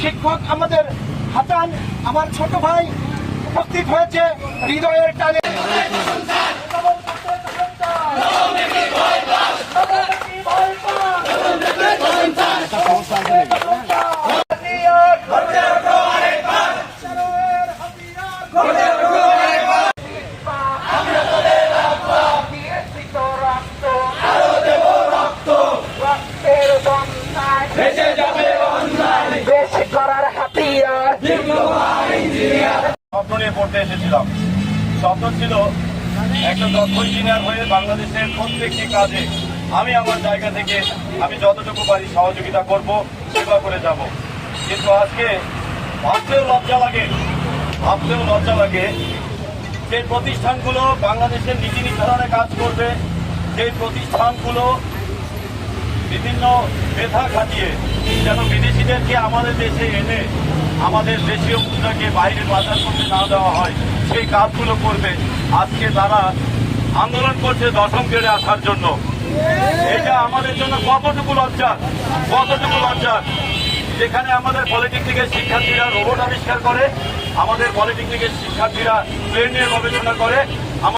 শিক্ষক আমাদের হাসান আমার ছোট ভাই উপস্থিত হয়েছে হৃদয়ের টানে। স্বপ্ন নিয়ে পড়তে এসেছিলাম। স্বপ্ন ছিল একটা দক্ষ ইঞ্জিনিয়ার হয়ে বাংলাদেশের প্রত্যেকটি কাজে আমি আমার জায়গা থেকে আমি যতটুকু পারি সহযোগিতা করব, সেবা করে যাব। কিন্তু আজকে ভাবতেও লজ্জা লাগে যে প্রতিষ্ঠানগুলো বাংলাদেশের নীতি নির্ধারণে কাজ করবে, যে প্রতিষ্ঠানগুলো বিভিন্ন মেধা খাটিয়ে যেন বিদেশিদেরকে আমাদের দেশে এনে আমাদের দেশীয় মুদ্রাকে বাইরে বাজার করতে না দেওয়া হয়, সেই কাজগুলো করবে। আজকে তারা আন্দোলন করছে দশম গ্রেডে আসার জন্য। এটা আমাদের জন্য কতটুকু লজ্জা। যেখানে আমাদের পলিটেকনিকের শিক্ষার্থীরা রোবট আবিষ্কার করে, আমাদের পলিটেকনিকের শিক্ষার্থীরা প্লেন নিয়ে গবেষণা করে,